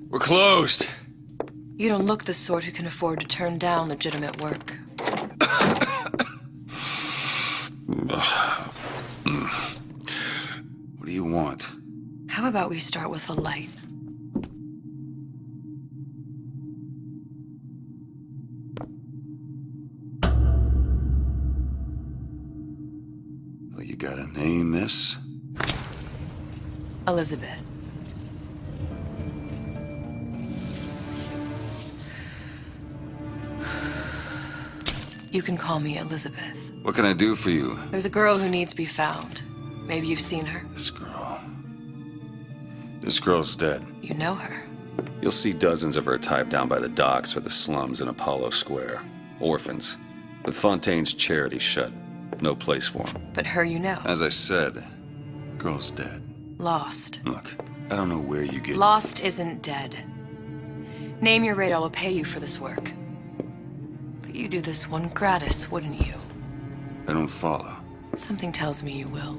We're closed. You don't look the sort who can afford to turn down legitimate work. What do you want? How about we start with a light? Well, you got a name, miss? Elizabeth. You can call me Elizabeth. What can I do for you? There's a girl who needs to be found. Maybe you've seen her. This girl's dead. You know her. You'll see dozens of her type down by the docks or the slums in Apollo Square. Orphans. With Fontaine's charity shut. No place for them. But her you know. As I said, girl's dead. Lost. Look, I don't know where you get... Lost isn't dead. Name your rate, I will pay you for this work. But you do this one gratis, wouldn't you? I don't follow. Something tells me you will.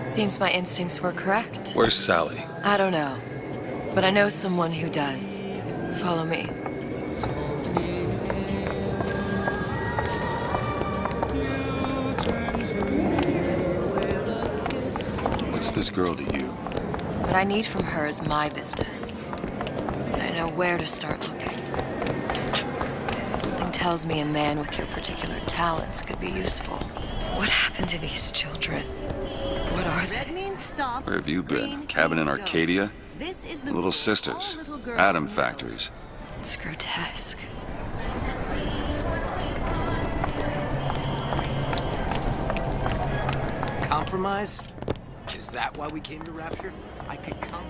Seems my instincts were correct. Where's Sally? I don't know, but I know someone who does. Follow me. What's this girl to you? What I need from her is my business. And I know where to start looking. Something tells me a man with your particular talents could be useful. What happened to these children? What are they? Where have you been? Cabin in Arcadia? Little sisters. Atom factories. It's grotesque. Compromise? Is that why we came to Rapture? I could come.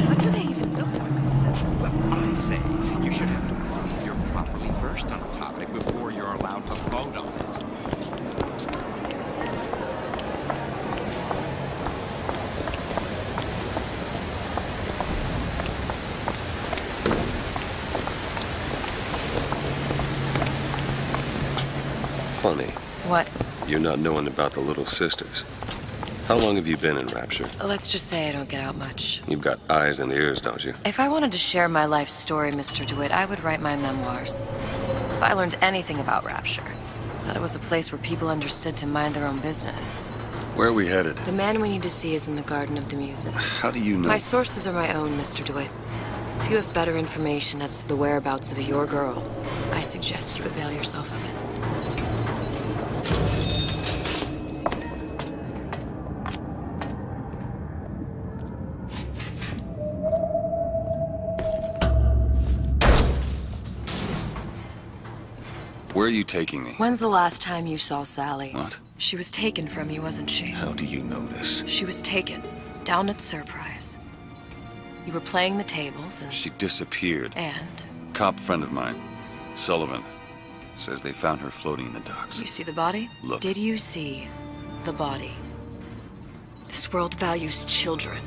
What do they even look like? Well, I say you should have to prove you're properly versed on a topic before you're allowed to vote on it. Funny. What? You're not knowing about the little sisters. How long have you been in Rapture? Let's just say I don't get out much. You've got eyes and ears, don't you? If I wanted to share my life story, Mr. DeWitt, I would write my memoirs. If I learned anything about Rapture, I thought it was a place where people understood to mind their own business. Where are we headed? The man we need to see is in the Garden of the Muses. How do you know? My sources are my own, Mr. DeWitt. If you have better information as to the whereabouts of your girl, I suggest you avail yourself of it. Where are you taking me? When's the last time you saw Sally? What? She was taken from you, wasn't she? How do you know this? She was taken, down at Surprise. You were playing the tables and... She disappeared. And? Cop friend of mine, Sullivan, says they found her floating in the docks. You see the body? Look. Did you see the body? This world values children,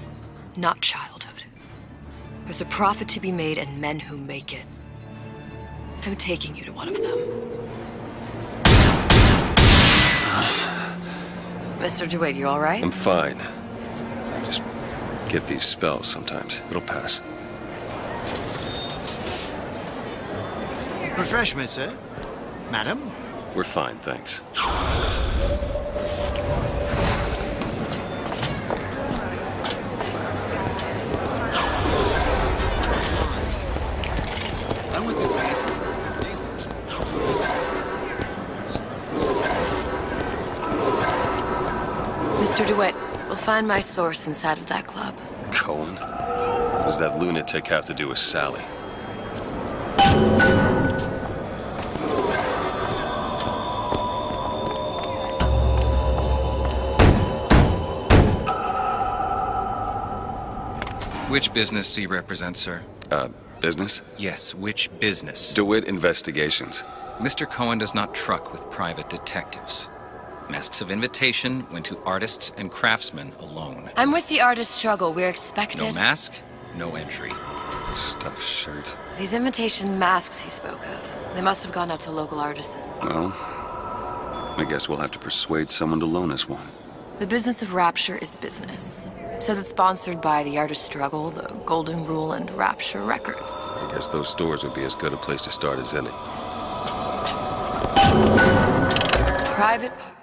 not childhood. There's a profit to be made and men who make it. I'm taking you to one of them. Mr. DeWitt, you all right? I'm fine. Just get these spells sometimes. It'll pass. Refreshment, sir. Madam? We're fine, thanks. I went through basic. Mr. DeWitt, we'll find my source inside of that club. Cohen? What does that lunatic have to do with Sally? Which business do you represent, sir? Business? Yes, which business? DeWitt Investigations. Mr. Cohen does not truck with private detectives. Masks of invitation went to artists and craftsmen alone. I'm with the artist struggle. We're expected. No mask, no entry. Stuffed shirt. These invitation masks he spoke of. They must have gone out to local artisans. Well, I guess we'll have to persuade someone to loan us one. The business of Rapture is business. Says it's sponsored by the Artist Struggle, the Golden Rule, and Rapture Records. I guess those stores would be as good a place to start as any. Private party.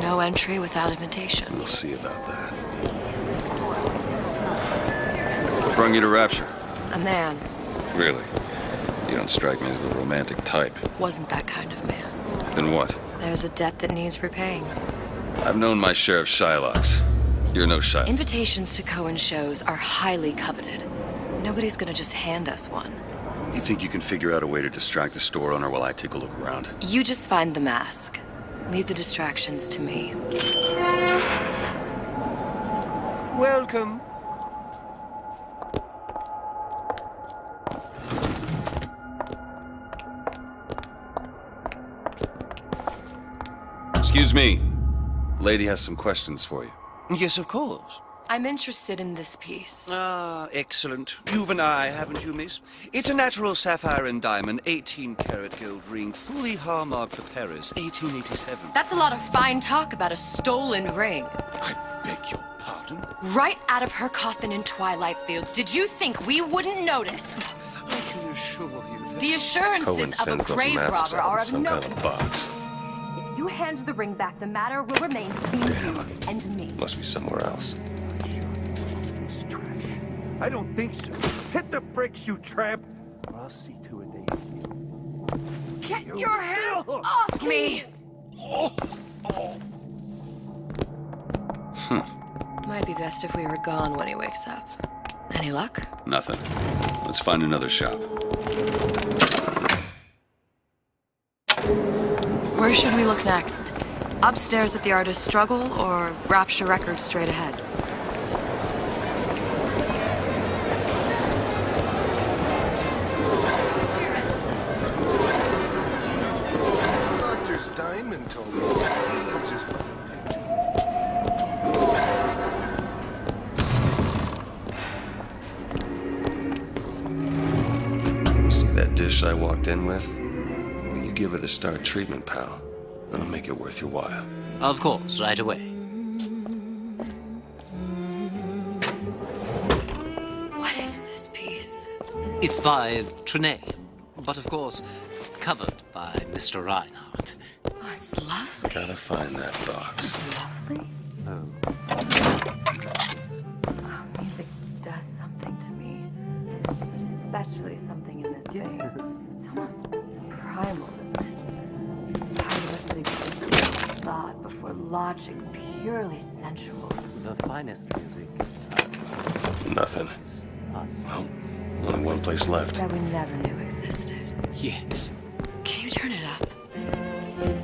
No entry without invitation. We'll see about that. What brought you to Rapture? A man. Really? You don't strike me as the romantic type. Wasn't that kind of man. Then what? There's a debt that needs repaying. I've known my share of Shylocks. You're no Shylock. Invitations to Cohen shows are highly coveted. Nobody's gonna just hand us one. You think you can figure out a way to distract the store owner while I take a look around? You just find the mask. Leave the distractions to me. Welcome. Excuse me. Lady has some questions for you. Yes, of course. I'm interested in this piece. Ah, excellent. You've an eye, haven't you, miss? It's a natural sapphire and diamond, 18-karat gold ring, fully hallmarked for Paris, 1887. That's a lot of fine talk about a stolen ring. I beg your pardon? Right out of her coffin in Twilight Fields. Did you think we wouldn't notice? I can assure you that... The assurances Cohen of a sends those grave masks robber out are in of some no... kind of box. If you hand the ring back, the matter will remain between you and me. Must be somewhere else. I don't think so. Hit the bricks, you tramp! Or I'll see to it they... Get your hands off me! Might be best if we were gone when he wakes up. Any luck? Nothing. Let's find another shop. Where should we look next? Upstairs at the Artist Struggle or Rapture Records straight ahead? Dr. Steinman told me he was just buying a picture. You see that dish I walked in with? Will you give her the Star treatment, pal? That'll make it worth your while. Of course, right away. What is this piece? It's by Trenet, but of course, covered by Mr. Reinhardt. Oh, it's lovely. Gotta find that box. Music does something to me. Especially something in this phase. It's almost primal, isn't it? Part of us that exists in thought before logic, purely sensual. The finest music. Nothing. Us. Well, only one place left. That we never knew existed. Yes. Can you turn it up?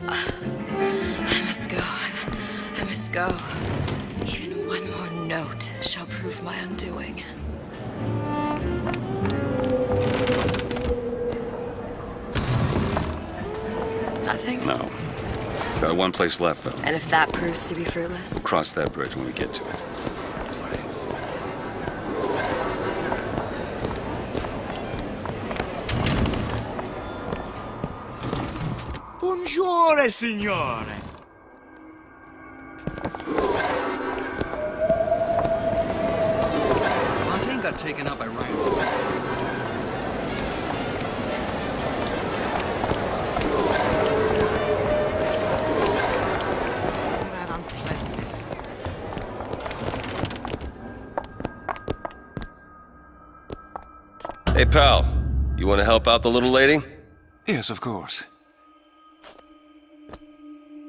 I must go. I must go. Even one more note shall prove my undoing. Nothing? No. Got one place left, though. And if that proves to be fruitless? Cross that bridge when we get to it. Buongiorno, signore. Fontaine got taken out by riots. That unpleasantness. Hey, pal. You want to help out the little lady? Yes, of course.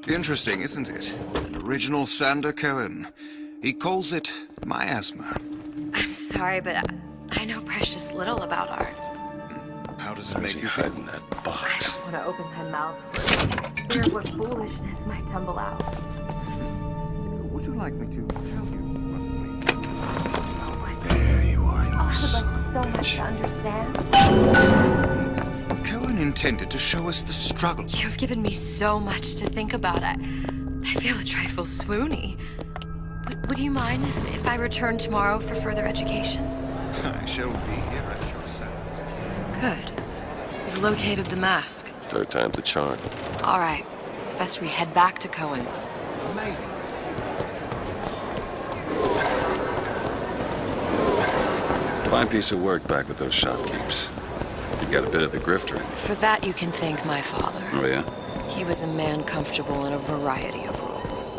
Interesting, isn't it? An original Sander Cohen. He calls it miasma. I'm sorry, but I know precious little about art. How does it Why is make he you feel? hiding that box? I want to open my mouth for fear of what foolishness might tumble out. Would you like me to tell you what we... There you are, you All of us son of so a much to bitch. understand. Cohen intended to show us the struggle. You've given me so much to think about. I feel a trifle swoony. Would you mind if I return tomorrow for further education? I shall be here at your service. Good. You've located the mask. Third time's the charm. All right. It's best we head back to Cohen's. Amazing. Fine piece of work back with those shopkeepers. You got a bit of the grifter in you. For that, you can thank my father. Oh, yeah? He was a man comfortable in a variety of roles.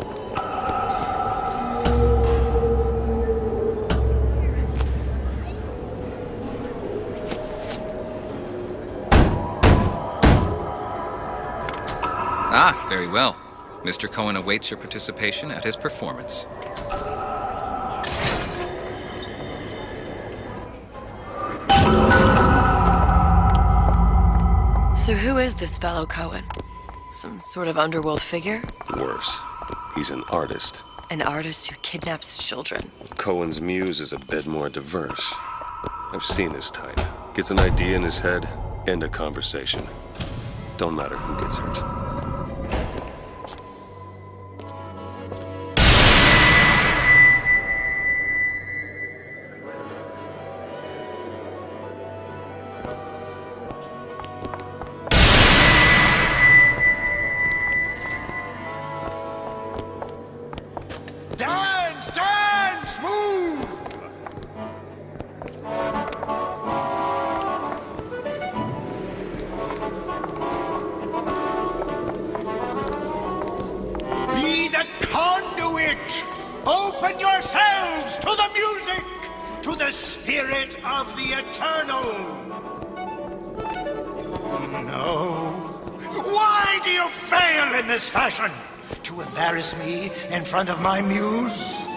Ah, very well. Mr. Cohen awaits your participation at his performance. So who is this fellow Cohen? Some sort of underworld figure? Worse. He's an artist. An artist who kidnaps children. Cohen's muse is a bit more diverse. I've seen his type. Gets an idea in his head, end a conversation. Don't matter who gets hurt. Dance, dance, move! Be the conduit! Open yourselves to the music, to the spirit of the eternal! No. Why do you fail in this fashion? To embarrass me in front of my muse?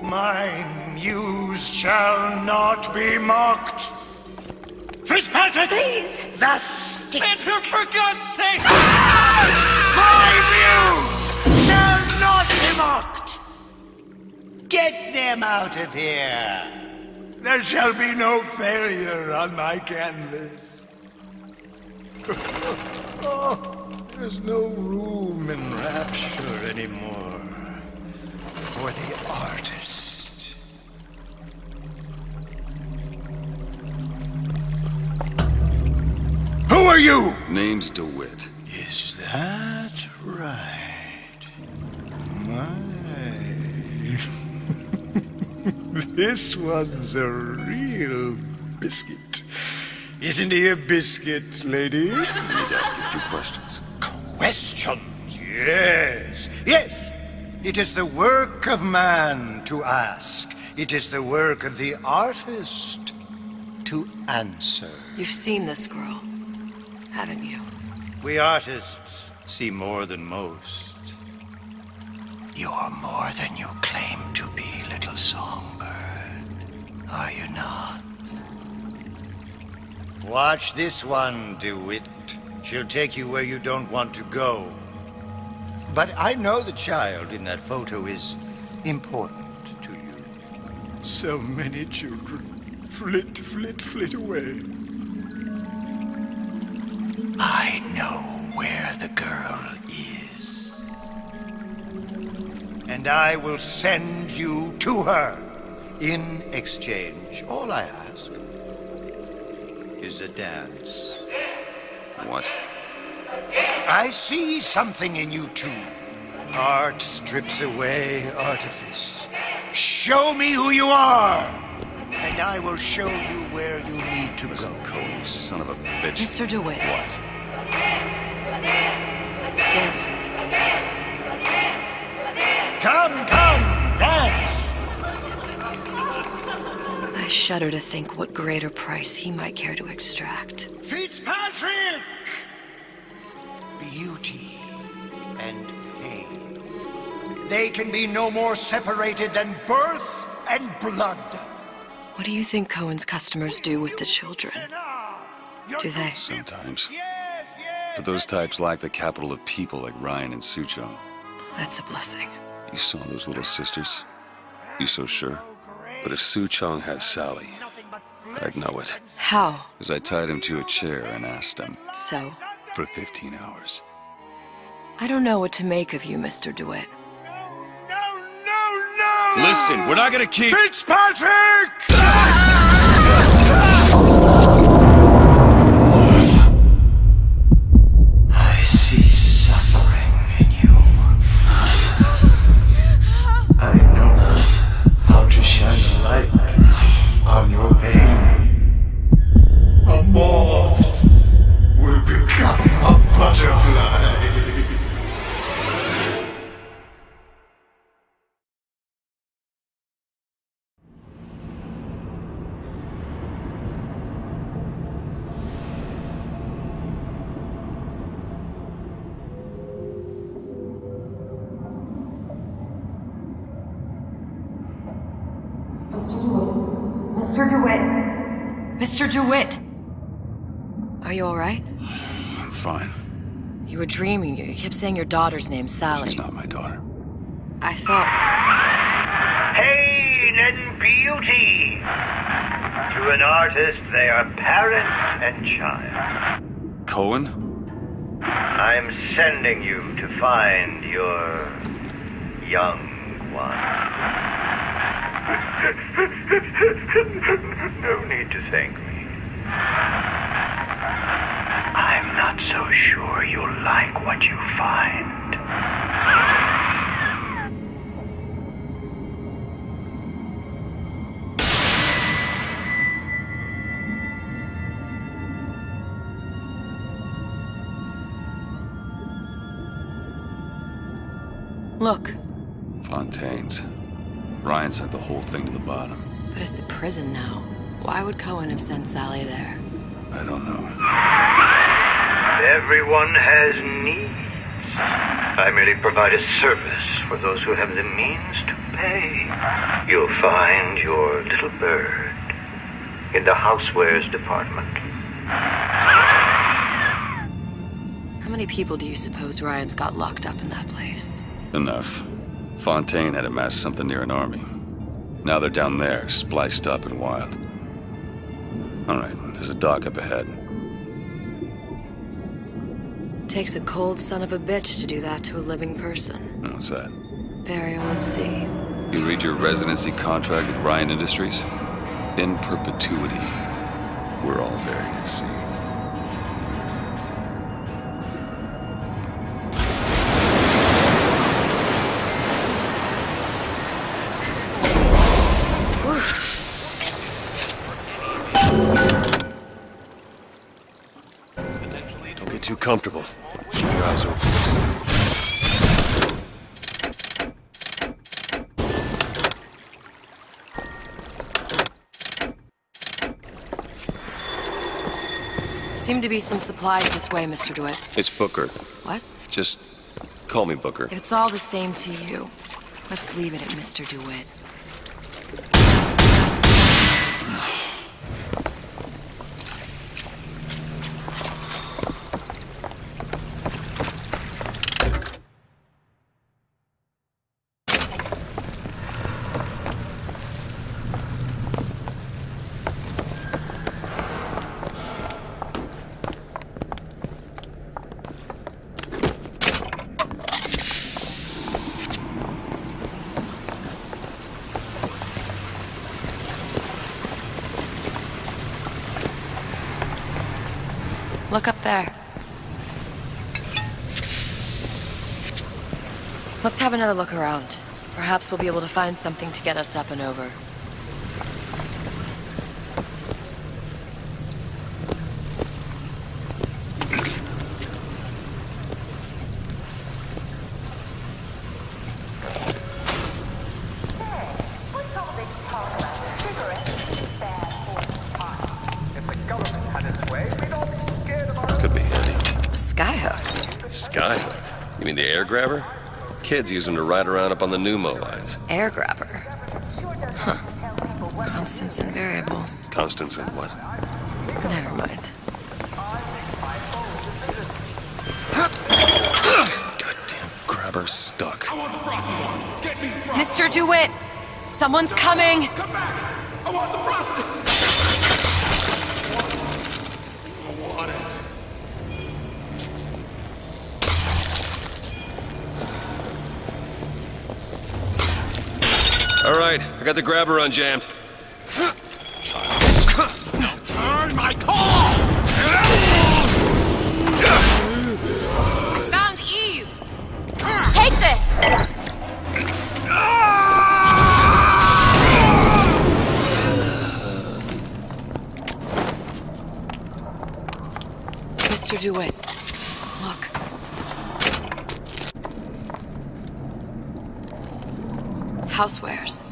My muse shall not be mocked. Fitzpatrick! Please! The stick! For God's sake! My muse shall not be mocked! Get them out of here! There shall be no failure on my canvas. There's no room in rapture anymore for the artist. Who are you? Name's DeWitt. Is that right? My. This one's a real biscuit. Isn't he a biscuit, ladies? Need to ask you a few questions. Questions, yes. Yes, it is the work of man to ask. It is the work of the artist to answer. You've seen this girl, haven't you? We artists see more than most. You're more than you claim to be, little songbird. Are you not? Watch this one, DeWitt. She'll take you where you don't want to go. But I know the child in that photo is important to you. So many children flit, flit, flit away. I know where the girl is. And I will send you to her. In exchange, all I ask is a dance. What? I see something in you two. Art strips away artifice. Show me who you are, and I will show you where you need to Listen, go. Cohen, son of a bitch. Mr. DeWitt. What? Dance with me. Come, dance! I shudder to think what greater price he might care to extract. Fitzpatrick! Beauty and pain. They can be no more separated than birth and blood. What do you think Cohen's customers do with the children? Do they? Sometimes. But those types lack the capital of people like Ryan and Suchong. That's a blessing. You saw those little sisters? You so sure? But if Suchong has Sally, I'd know it. How? As I tied him to a chair and asked him. So? For 15 hours. I don't know what to make of you, Mr. DeWitt. No! Listen, we're not gonna keep... Fitzpatrick! I see suffering in you. I know how to shine a light on your pain. A moth will become a butterfly. Mr. DeWitt! Mr. DeWitt! Are you alright? I'm fine. You were dreaming. You kept saying your daughter's name, Sally. She's not my daughter. I thought... Pain and beauty. To an artist, they are parent and child. Cohen? I'm sending you to find your young one. No need to thank me. I'm not so sure you'll like what you find. Look. Fontaine's. Ryan sent the whole thing to the bottom. But it's a prison now. Why would Cohen have sent Sally there? I don't know. Everyone has needs. I merely provide a service for those who have the means to pay. You'll find your little bird in the housewares department. How many people do you suppose Ryan's got locked up in that place? Enough. Fontaine had amassed something near an army. Now they're down there, spliced up and wild. Alright, there's a dock up ahead. Takes a cold son of a bitch to do that to a living person. What's that? Burial at sea. You read your residency contract with Ryan Industries? In perpetuity, we're all buried at sea. Don't get too comfortable. Keep your eyes open. Seem to be some supplies this way, Mr. DeWitt. It's Booker. What? Just call me Booker. If it's all the same to you, let's leave it at Mr. DeWitt. Look up there. Let's have another look around. Perhaps we'll be able to find something to get us up and over. Could be handy. A skyhook. Skyhook? You mean the air grabber? Kids use them to ride around up on the pneumo lines. Air grabber. Huh. Constants and variables. Constants and what? Never mind. never stuck. I want the frosty one. Get me the frosty. Mr. DeWitt! Someone's coming! Come back. I want the frosty. I want it. All right, I got the grabber unjammed. Turn my car! I found Eve! Take this! Mr. DeWitt, look. Housewares.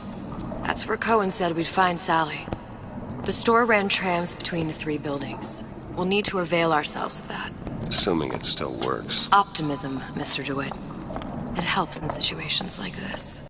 That's where Cohen said we'd find Sally. The store ran trams between the 3 buildings. We'll need to avail ourselves of that. Assuming it still works. Optimism, Mr. DeWitt. It helps in situations like this.